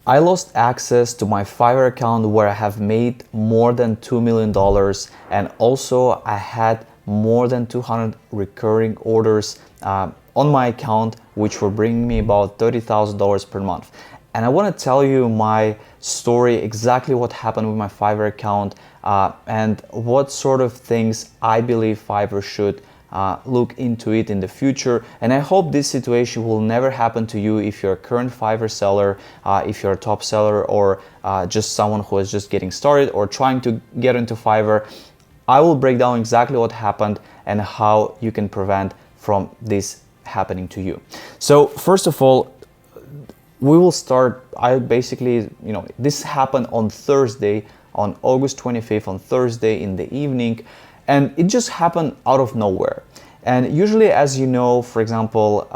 I lost access to my Fiverr account where I have made more than $2 million, and also I had more than 200 recurring orders on my account, which were bringing me about $30,000 per month. And I want to tell you my story, exactly what happened with my Fiverr account, and what sort of things I believe Fiverr should look into it in the future. And I hope this situation will never happen to you if you're a current Fiverr seller, if you're a top seller, or just someone who is just getting started or trying to get into Fiverr. I will break down exactly what happened and how you can prevent from this happening to you. So first of all, we will start. This happened on Thursday, on August 25th, on Thursday in the evening, and it just happened out of nowhere. And usually, as you know, for example,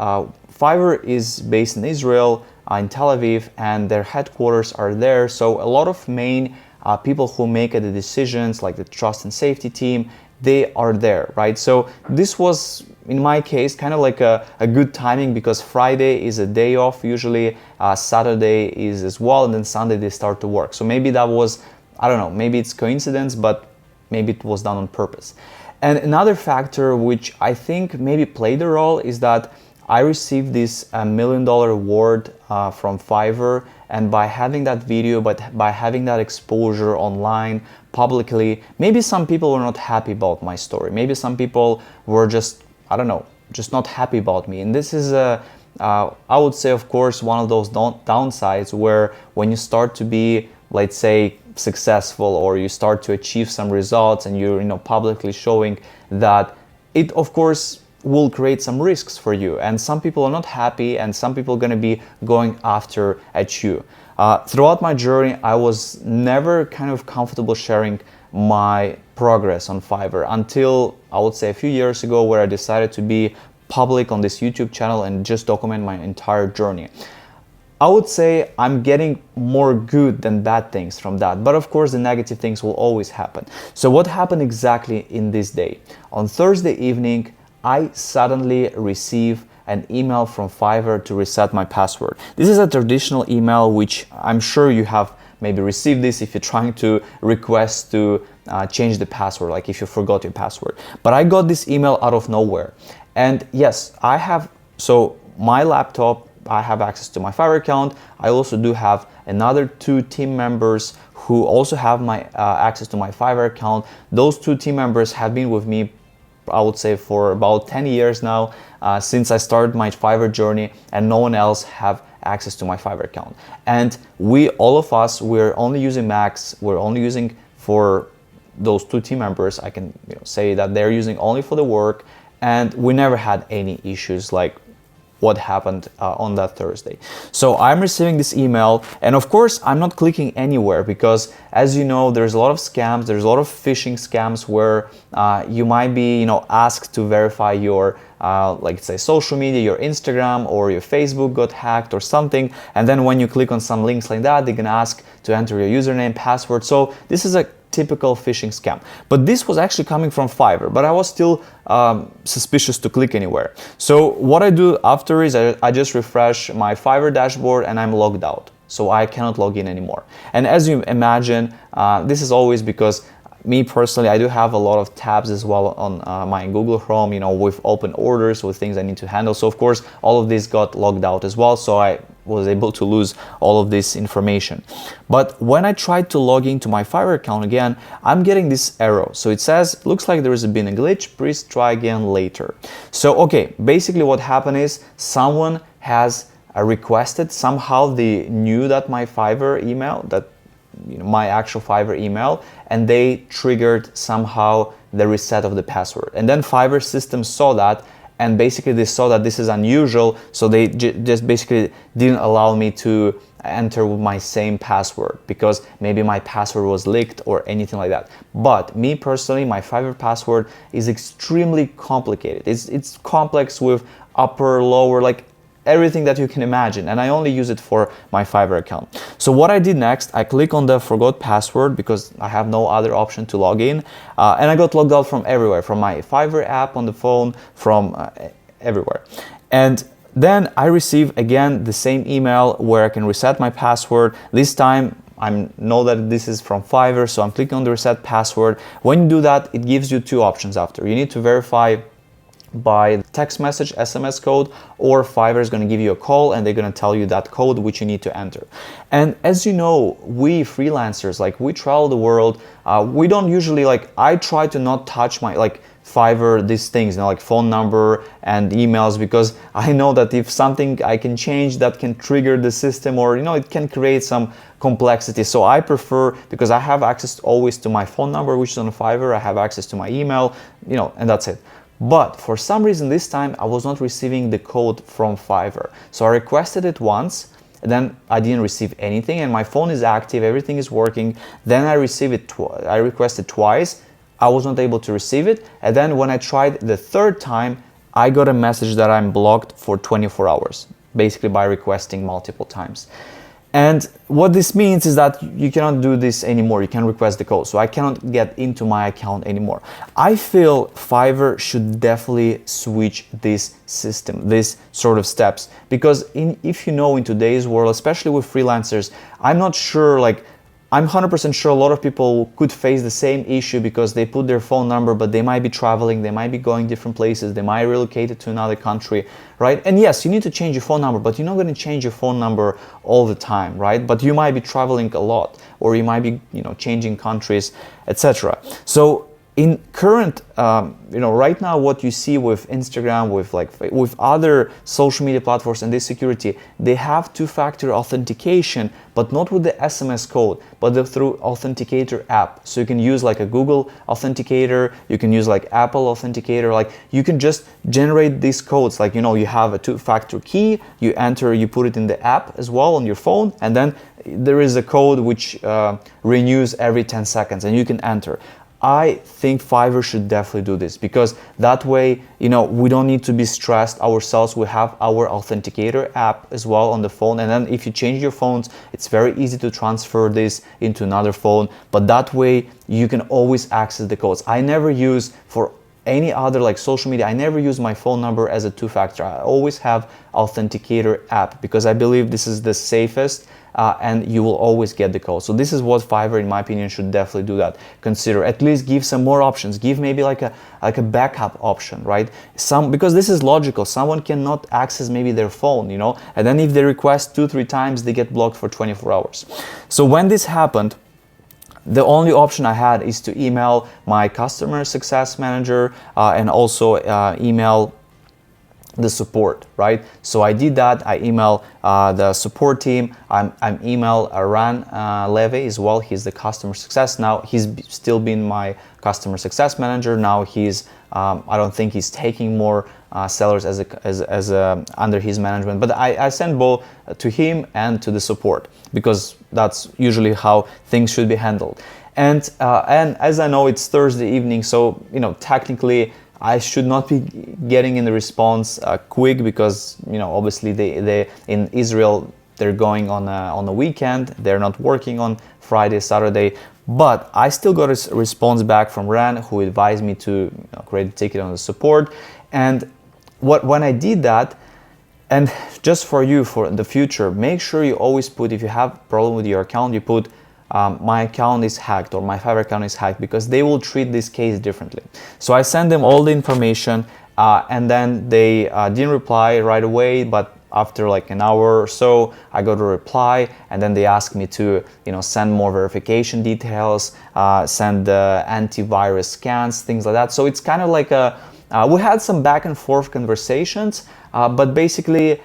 Fiverr is based in Israel, in Tel Aviv, and their headquarters are there. So a lot of main people who make the decisions, like the trust and safety team, they are there, right? So this was, in my case, kind of like a good timing, because Friday is a day off usually, Saturday is as well, and then Sunday they start to work. So maybe that was, I don't know, maybe it's coincidence, but maybe it was done on purpose. And another factor which I think maybe played a role is that I received this $1 million award from Fiverr, and by having that video, but by having that exposure online publicly, maybe some people were not happy about my story. Maybe some people were just, I don't know, just not happy about me. And this is I would say, of course, one of those downsides where when you start to be, let's say, successful, or you start to achieve some results, and you're publicly showing that, it of course will create some risks for you, and some people are not happy, and some people are going to be going after at you. Throughout my journey, I was never kind of comfortable sharing my progress on Fiverr until, I would say, a few years ago, where I decided to be public on this YouTube channel and just document my entire journey. I would say I'm getting more good than bad things from that, but of course the negative things will always happen. So what happened exactly in this day? On Thursday evening, I suddenly received an email from Fiverr to reset my password. This is a traditional email, which I'm sure you have maybe received this if you're trying to request to change the password, like if you forgot your password. But I got this email out of nowhere. And yes, my laptop, I have access to my Fiverr account. I also do have another 2 team members who also have my access to my Fiverr account. Those 2 team members have been with me, I would say, for about 10 years now, since I started my Fiverr journey, and no one else have access to my Fiverr account. And all of us, we're only using Macs. We're only using, for those 2 team members, I can say that they're using only for the work, and we never had any issues like what happened on that Thursday. So I'm receiving this email, and of course I'm not clicking anywhere, because as you know, there's a lot of scams, there's a lot of phishing scams where you might be asked to verify your like say social media, your Instagram or your Facebook got hacked or something, and then when you click on some links like that, they're gonna ask to enter your username, password. So this is a typical phishing scam. But this was actually coming from Fiverr, but I was still suspicious to click anywhere. So what I do after is I just refresh my Fiverr dashboard, and I'm logged out. So I cannot log in anymore. And as you imagine, this is always because me personally, I do have a lot of tabs as well on my Google Chrome, with open orders, with things I need to handle. So of course, all of this got logged out as well. So I was able to lose all of this information. But when I tried to log into my Fiverr account again, I'm getting this error. So it says, looks like there has been a glitch, please try again later. So, okay, basically what happened is someone has requested, somehow they knew that my Fiverr email, my actual Fiverr email, and they triggered somehow the reset of the password. And then Fiverr system saw that, and basically they saw that this is unusual, so they just basically didn't allow me to enter with my same password, because maybe my password was leaked or anything like that. But me personally, my Fiverr password is extremely complicated. It's complex with upper, lower, like everything that you can imagine, and I only use it for my Fiverr account. So what I did next, I click on the forgot password, because I have no other option to log in, and I got logged out from everywhere, from my Fiverr app on the phone, from everywhere. And then I receive again the same email where I can reset my password. This time I know that this is from Fiverr, so I'm clicking on the reset password. When you do that, it gives you two options after. You need to verify by text message, SMS code, or Fiverr is going to give you a call and they're going to tell you that code which you need to enter. And as you know, we freelancers, like we travel the world, we don't usually, like, I try to not touch my, like, Fiverr, these things, you know, like phone number and emails, because I know that if something I can change, that can trigger the system, or, you know, it can create some complexity. So I prefer, because I have access always to my phone number, which is on Fiverr, I have access to my email, you know, and that's it. But for some reason this time I was not receiving the code from Fiverr. So I requested it once, and then I didn't receive anything, and my phone is active, everything is working. Then I requested twice, I was not able to receive it. And then when I tried the third time, I got a message that I'm blocked for 24 hours, basically by requesting multiple times. And what this means is that you cannot do this anymore. You can request the code. So I cannot get into my account anymore. I feel Fiverr should definitely switch this system, this sort of steps, because if you know, in today's world, especially with freelancers, I'm not sure, like, I'm 100% sure a lot of people could face the same issue because they put their phone number, but they might be traveling, they might be going different places, they might relocate it to another country, right? And yes, you need to change your phone number, but you're not going to change your phone number all the time, right? But you might be traveling a lot, or you might be, you know, changing countries, etc. So in current, right now, what you see with Instagram, with other social media platforms and this security, they have two-factor authentication, but not with the SMS code, but through authenticator app. So you can use like a Google authenticator, you can use like Apple authenticator, like you can just generate these codes. Like, you know, you have a two-factor key, you enter, you put it in the app as well on your phone, and then there is a code which renews every 10 seconds, and you can enter. I think Fiverr should definitely do this, because that way, you know, we don't need to be stressed ourselves. We have our authenticator app as well on the phone, and then if you change your phones, it's very easy to transfer this into another phone, but that way you can always access the codes. I never use, for any other like social media, I never use my phone number as a two-factor. I always have authenticator app, because I believe this is the safest, and you will always get the code. So this is what Fiverr, in my opinion, should definitely do that. Consider, at least give some more options. Give maybe like a backup option, right? Because this is logical. Someone cannot access maybe their phone, you know, and then if they request 2-3 times, they get blocked for 24 hours. So when this happened, the only option I had is to email my customer success manager and also email the support, right? So I did that. I email the support team. I'm email Ran Levy as well. He's the customer success now. He's still been my customer success manager. Now he's I don't think he's taking more sellers as under his management. But I send both to him and to the support, because that's usually how things should be handled. And as I know, it's Thursday evening, so, you know, technically I should not be getting in the response quick, because, you know, obviously they in Israel, they're going on a weekend, they're not working on Friday, Saturday. But I still got a response back from Ran, who advised me to, you know, create a ticket on the support. And when I did that, and just for you, for the future, make sure you always put, if you have problem with your account, you put my account is hacked, or my Fiverr account is hacked, because they will treat this case differently. So I sent them all the information, and then they didn't reply right away, but after like an hour or so, I got a reply, and then they asked me to, you know, send more verification details, send antivirus scans, things like that. So it's kind of like we had some back and forth conversations, but basically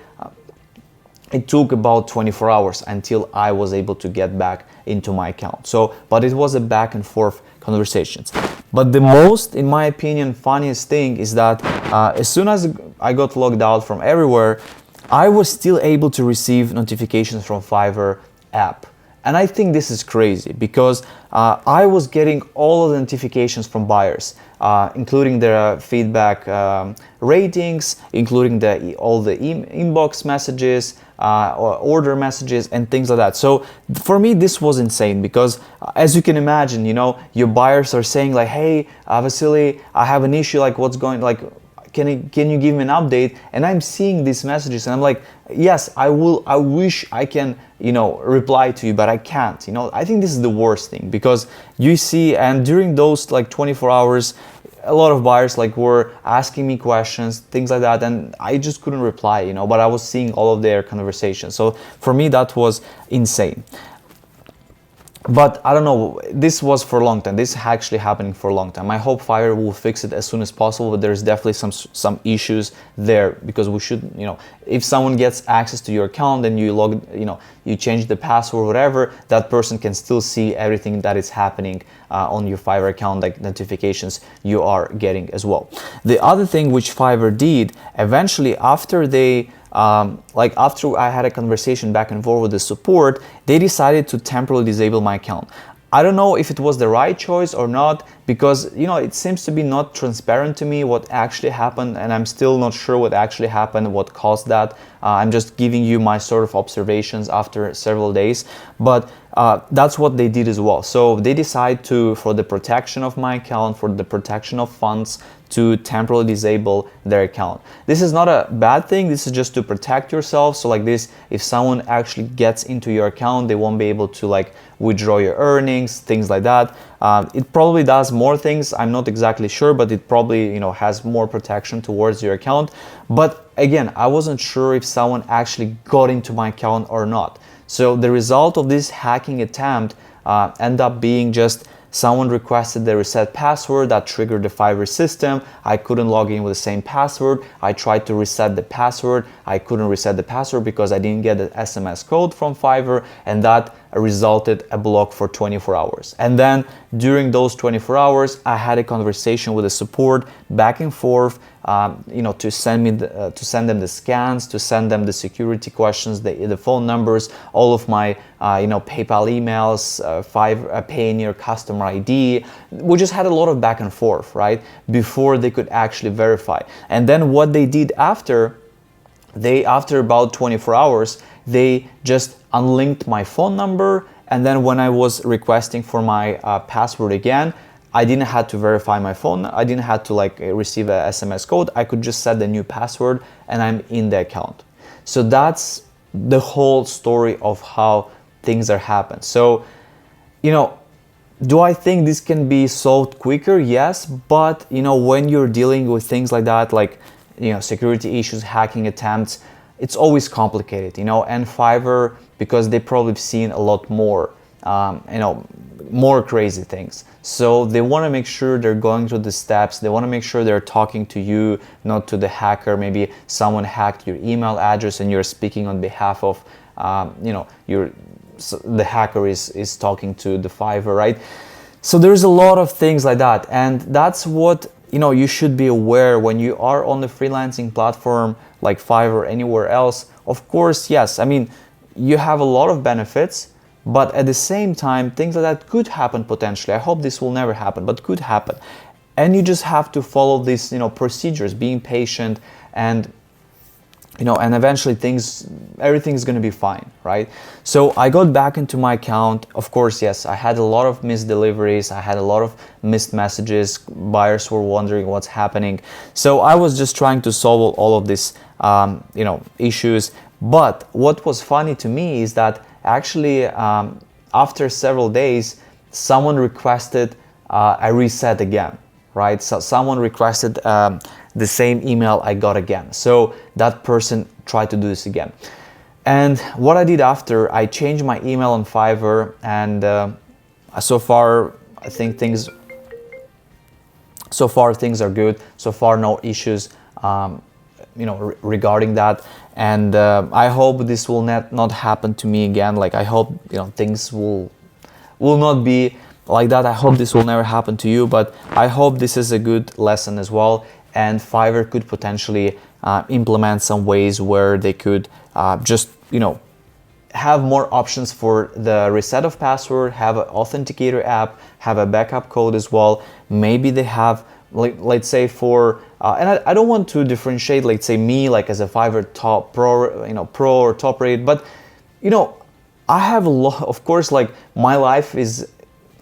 it took about 24 hours until I was able to get back into my account. So, but it was a back and forth conversations. But the most, in my opinion, funniest thing is that as soon as I got logged out from everywhere, I was still able to receive notifications from Fiverr app. And I think this is crazy, because I was getting all of the notifications from buyers, including their feedback ratings, including all the inbox messages, or order messages and things like that. So for me, this was insane, because as you can imagine, you know, your buyers are saying like, hey, Vasily, I have an issue, like what's going, like, can you give me an update? And I'm seeing these messages and I'm like, yes, I wish I can, reply to you, but I can't. I think this is the worst thing, because you see, and during those like 24 hours, a lot of buyers like were asking me questions, things like that, and I just couldn't reply, but I was seeing all of their conversations. So for me, that was insane. But I don't know, this was for a long time. This is actually happening for a long time. I hope Fiverr will fix it as soon as possible, but there's definitely some issues there, because we should, if someone gets access to your account and you change the password, whatever, that person can still see everything that is happening on your Fiverr account, like notifications you are getting as well. The other thing which Fiverr did, eventually after they after I had a conversation back and forth with the support, they decided to temporarily disable my account. I don't know if it was the right choice or not, because it seems to be not transparent to me what actually happened, and I'm still not sure what actually happened, what caused that. I'm just giving you my sort of observations after several days, but that's what they did as well. So they decide to, for the protection of my account, for the protection of funds, to temporarily disable their account. This is not a bad thing. This is just to protect yourself. So like this, if someone actually gets into your account, they won't be able to like withdraw your earnings, things like that. It probably does more things. I'm not exactly sure, but it probably has more protection towards your account. But again, I wasn't sure if someone actually got into my account or not. So the result of this hacking attempt ended up being just someone requested the reset password. That triggered the Fiverr system. I couldn't log in with the same password. I tried to reset the password. I couldn't reset the password because I didn't get the SMS code from Fiverr, and that resulted a block for 24 hours. And then during those 24 hours, I had a conversation with the support back and forth, to send them the scans, to send them the security questions, the phone numbers, all of my PayPal emails, Payoneer customer ID. We just had a lot of back and forth, right, before they could actually verify. And then what they did after about 24 hours, they just unlinked my phone number, and then when I was requesting for my password again, I didn't have to verify my phone. I didn't have to receive a SMS code. I could just set the new password and I'm in the account. So that's the whole story of how things are happening. So, do I think this can be solved quicker? Yes, but when you're dealing with things like that, security issues, hacking attempts, it's always complicated, and Fiverr, because they probably have seen a lot more, more crazy things. So they want to make sure they're going through the steps. They want to make sure they're talking to you, not to the hacker. Maybe someone hacked your email address and you're speaking on behalf of, the hacker is talking to the Fiverr, right? So there's a lot of things like that, and that's what you should be aware when you are on the freelancing platform like Fiverr or anywhere else. Of course, yes, you have a lot of benefits, but at the same time, things like that could happen potentially. I hope this will never happen, but could happen. And you just have to follow these, procedures, being patient, and and eventually everything is going to be fine, right? So I got back into my account. Of course, yes, I had a lot of missed deliveries. I had a lot of missed messages. Buyers were wondering what's happening. So I was just trying to solve all of these, issues. But what was funny to me is that actually, after several days, someone requested a reset again, right? So someone requested the same email I got again. So that person tried to do this again. And what I did after, I changed my email on Fiverr, and so far I think things are good. So far no issues regarding that. And I hope this will not happen to me again. I hope things will not be like that. I hope this will never happen to you, but I hope this is a good lesson as well. And Fiverr could potentially implement some ways where they could just have more options for the reset of password, have an authenticator app, have a backup code as well. Maybe they have, let's say for and I don't want to differentiate, let's say me as a Fiverr top pro or top rate, but I have a lot. Of course, my life is,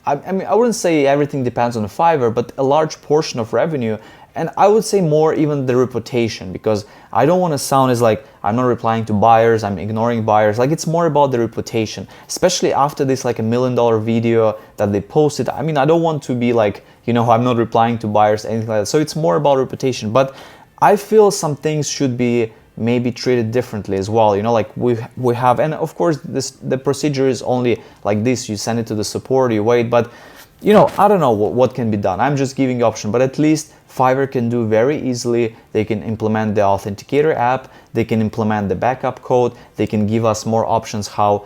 I wouldn't say everything depends on Fiverr, but a large portion of revenue and I would say more even the reputation, because I don't want to sound as like I'm not replying to buyers, I'm ignoring buyers. Like, it's more about the reputation, especially after this like $1 million video that they posted. I mean, I don't want to be like, you know, I'm not replying to buyers, anything like that. So it's more about reputation, but I feel some things should be maybe treated differently as well. You know, like we have, and of course the procedure is only like this: you send it to the support, you wait. But you know, I don't know what can be done. I'm just giving the option, but at least Fiverr can do very easily. They can implement the authenticator app, they can implement the backup code, they can give us more options how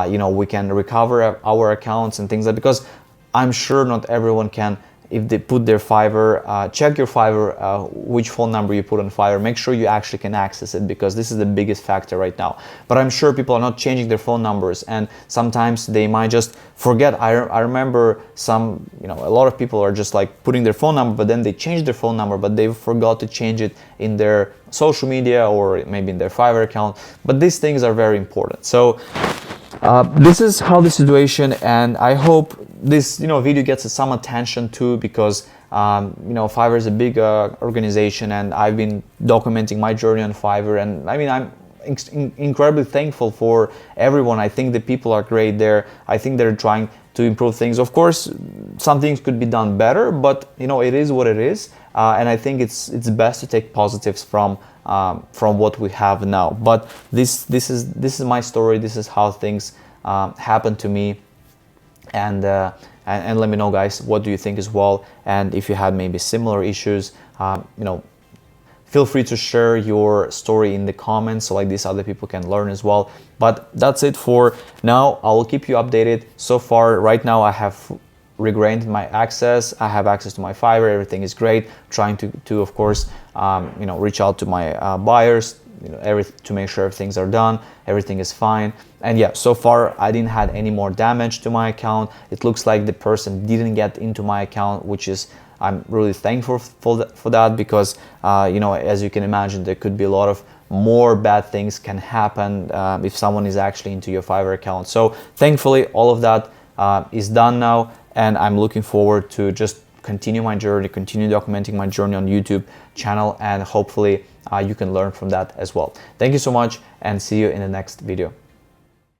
you know, we can recover our accounts and things like that. Because I'm sure not everyone can, if they put their Fiverr, check your Fiverr, which phone number you put on Fiverr, make sure you actually can access it, because this is the biggest factor right now. But I'm sure people are not changing their phone numbers, and sometimes they might just forget. I remember some, you know, a lot of people are just like putting their phone number, but then they change their phone number, but they forgot to change it in their social media or maybe in their Fiverr account. But these things are very important. So this is how the situation, and I hope this, you know, video gets some attention too, because you know, Fiverr is a big organization, and I've been documenting my journey on Fiverr, and I mean, I'm incredibly thankful for everyone. I think the people are great there. I think they're trying to improve things. Of course, some things could be done better, but you know, it is what it is, and I think it's best to take positives from what we have now. But this is my story. This is how things happened to me, and let me know, guys, what do you think as well, and if you had maybe similar issues, you know, feel free to share your story in the comments, so like these other people can learn as well. But that's it for now. I will keep you updated. So far, right now, I have regranted my access. I have access to my Fiverr. Everything is great. Trying to of course, you know, reach out to my buyers, you know, to make sure things are done, everything is fine. And yeah, so far I didn't have any more damage to my account. It looks like the person didn't get into my account, which is, I'm really thankful for that, because you know, as you can imagine, there could be a lot of more bad things can happen if someone is actually into your Fiverr account. So thankfully all of that is done now, and I'm looking forward to just continue my journey, continue documenting my journey on YouTube channel, and hopefully you can learn from that as well. Thank you so much, and see you in the next video.